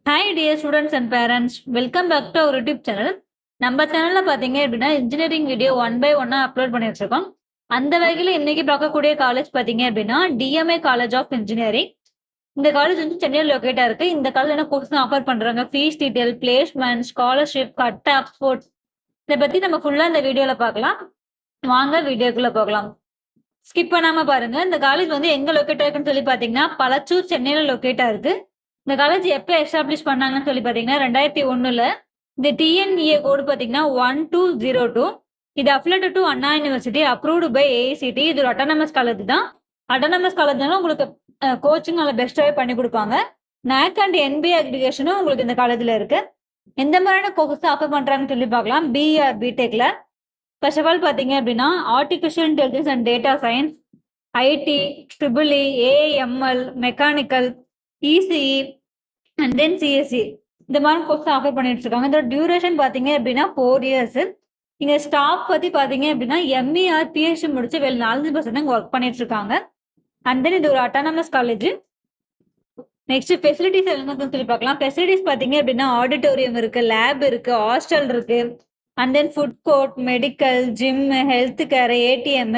Hi dear students and parents, welcome back to our YouTube channel. நம்ம சேனலில் பார்த்தீங்க அப்படின்னா இன்ஜினியரிங் வீடியோ 1 by 1 அப்லோட் பண்ணி வச்சிருக்கோம். அந்த வகையில் இன்னைக்கு பார்க்கக்கூடிய காலேஜ் பார்த்தீங்க அப்படின்னா டிஎம்ஏ காலேஜ் ஆஃப் இன்ஜினியரிங். இந்த காலேஜ் வந்து சென்னையில் லொக்கேட்டாக இருக்கு. இந்த காலேஜ் என்ன கோர்ஸ் ஆஃபர் பண்ணுறாங்க, fees detail, placement, scholarship, cut off sports, இதை பற்றி நம்ம ஃபுல்லாக இந்த வீடியோவில் பார்க்கலாம். வாங்க வீடியோக்குள்ளே போகலாம். ஸ்கிப் பண்ணாமல் பாருங்க. இந்த காலேஜ் வந்து எங்கே லொக்கேட்டாக இருக்குன்னு சொல்லி பார்த்தீங்கன்னா பலச்சூர், சென்னையில் லொக்கேட்டாக இருக்கு. இந்த காலேஜ் எப்போ எஸ்டாப்ளிஷ் பண்ணாங்கன்னு சொல்லி பார்த்தீங்கன்னா 2001. இந்த டிஎன்இஏ கோடு பார்த்தீங்கன்னா 1202. இது affiliated to Anna university, approved by AICT. இது ஒரு அட்டானமஸ் காலேஜ் தான். அட்டானமஸ் காலேஜ்னால உங்களுக்கு கோச்சிங் நல்லா பெஸ்ட்டாகவே பண்ணி கொடுப்பாங்க. NAC அண்ட் NBA அக்ரிகேஷனும் உங்களுக்கு இந்த காலேஜில் இருக்கு. எந்த மாதிரியான கோர்ஸ் ஆஃபர் பண்ணுறாங்கன்னு சொல்லி பார்க்கலாம். பிஆர் பிடெக்ல ஃபர்ஸ்ட் ஆஃப் ஆல் பார்த்தீங்க அப்படின்னா artificial intelligence and data science, IT, triple E, AML, mechanical, ECE and then CSC, இந்த மாதிரி கோர்ஸ் ஆஃபர் பண்ணிட்டு இருக்காங்க. இதோட டியூரேஷன் பார்த்தீங்க அப்படின்னா 4 years. இங்கே ஸ்டாஃப் பற்றி பார்த்தீங்க அப்படின்னா எம்இஆர் பிஹெச்டி முடிச்சு 4% இங்கே ஒர்க் பண்ணிட்டு இருக்காங்க. அண்ட் தென் இது ஒரு அட்டானமஸ் காலேஜ். நெக்ஸ்ட் ஃபெசிலிட்டிஸ் என்னன்னு சொல்லி பார்க்கலாம். ஃபெசிலிட்டிஸ் பார்த்தீங்க அப்படின்னா ஆடிட்டோரியம் இருக்கு, லேப் இருக்கு, ஹாஸ்டல் இருக்கு, and then food court, medical, gym, health care, ATM.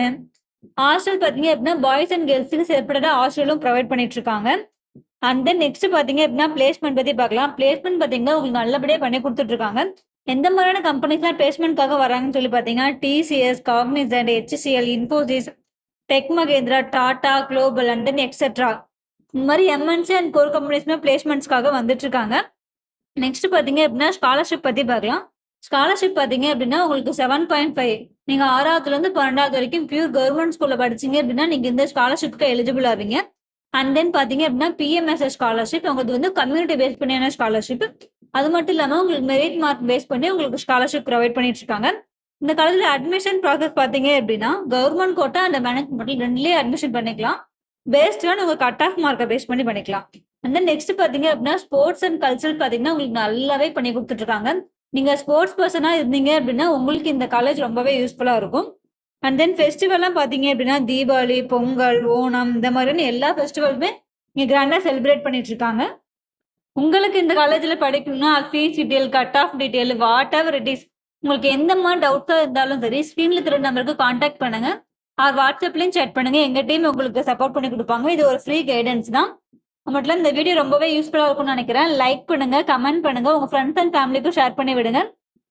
Hostel பார்த்தீங்க அப்படின்னா பாய்ஸ் அண்ட் கேர்ள்ஸுக்கு செப்பரேட்டாக ஹாஸ்டலும் ப்ரொவைட் பண்ணிட்டு இருக்காங்க. அண்ட் தென் நெக்ஸ்ட் பார்த்தீங்க அப்படின்னா பிளேஸ்மெண்ட் பற்றி பார்க்கலாம். பிளேஸ்மெண்ட் பார்த்தீங்கன்னா உங்களுக்கு நல்லபடியாக பண்ணி கொடுத்துட்டு இருக்காங்க. எந்த மாதிரியான கம்பெனிஸ்லாம் பிளேஸ்மெண்ட்காக வராங்கன்னு சொல்லி பார்த்தீங்கன்னா TCS, Cognizant, HCL, Infosys, tech Mahindra, Tata global and then etcetera, இந்த மாதிரி எம்என்சி அண்ட் கோர் கம்பெனிஸ்மே பிளேஸ்மெண்ட்ஸ்க்காக வந்துட்டு இருக்காங்க. நெக்ஸ்ட் பார்த்தீங்க அப்படின்னா ஸ்காலர்ஷிப் பற்றி பார்க்கலாம். ஸ்காலர்ஷிப் பார்த்தீங்க அப்படின்னா உங்களுக்கு 7.5. நீங்கள் 6வதுலேருந்து 12வது வரைக்கும் பியூர் கவர்மெண்ட் ஸ்கூலில் படிச்சிங்க அப்படின்னா நீங்கள் இந்த ஸ்காலர்ஷிப்க்கு எலிஜிபிள் ஆவீங்க. அண்ட் தென் பார்த்தீங்க அப்படின்னா பிஎம்எஸ்எஸ் ஸ்காலர்ஷிப், உங்களுக்கு வந்து கம்யூனிட்டி பேஸ் பண்ணியான ஸ்காலர்ஷிப். அது மட்டும் இல்லாமல் உங்களுக்கு மெரிட் மார்க் பேஸ் பண்ணி உங்களுக்கு ஸ்காலர்ஷிப் ப்ரொவைட் பண்ணிட்டு இருக்காங்க. இந்த காலேஜில் அட்மிஷன் ப்ராசஸ் பார்த்தீங்க அப்படின்னா கவர்மெண்ட் கோட்டா அண்ட் மேனேஜ்மெண்ட் ரெண்டுலேயே அட்மிஷன் பண்ணிக்கலாம். பேஸ்டாக உங்கள் கட் ஆஃப் மார்க்கை பேஸ் பண்ணி பண்ணிக்கலாம். அண்ட் தென் நெக்ஸ்ட் பார்த்தீங்க அப்படின்னா ஸ்போர்ட்ஸ் அண்ட் கல்ச்சரல் பார்த்தீங்கன்னா உங்களுக்கு நல்லாவே பண்ணி கொடுத்துட்ருக்காங்க. நீங்கள் ஸ்போர்ட்ஸ் பர்சனாக இருந்தீங்க அப்படின்னா உங்களுக்கு இந்த காலேஜ் ரொம்பவே யூஸ்ஃபுல்லாக இருக்கும். அண்ட் தென் ஃபெஸ்டிவல்லாம் பார்த்தீங்க அப்படின்னா தீபாவளி, பொங்கல், ஓணம், இந்த மாதிரியான எல்லா ஃபெஸ்டிவலுமே இங்கே கிராண்டாக செலிப்ரேட் பண்ணிட்டு இருக்காங்க. உங்களுக்கு இந்த காலேஜில் படிக்கணும்னா fees detail, cut off detail, what ever it is, உங்களுக்கு எந்த மாதிரி டவுட்ஸாக இருந்தாலும் சரி ஸ்க்ரீனில் திரு நம்பருக்கு காண்டாக்ட் பண்ணுங்க. ஆர் வாட்ஸ்அப்லையும் சேட் பண்ணுங்க. எங்கள் டீம் உங்களுக்கு சப்போர்ட் பண்ணி கொடுப்பாங்க. இது ஒரு ஃப்ரீ கைடன்ஸ் தான். மட்டும் இந்த வீடியோ ரொம்பவே யூஸ்ஃபுல்லாக இருக்கும்னு நினைக்கிறேன். லைக் பண்ணுங்க, கமெண்ட் பண்ணுங்க, உங்கள் ஃப்ரெண்ட்ஸ் அண்ட் ஃபேமிலிக்கும் ஷேர் பண்ணி விடுங்க.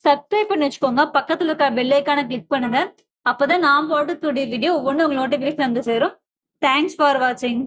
சப்ஸ்கிரைப் பண்ணி வச்சுக்கோங்க. பக்கத்தில் இருக்க பெல் ஐக்கானை கிளிக் பண்ணுங்க. அப்போதான் நான் போடக்கூடிய வீடியோ ஒவ்வொன்று உங்களுக்கு நோட்டிஃபிகேஷன் வந்து சேரும். தேங்க்ஸ் ஃபார் வாட்சிங்.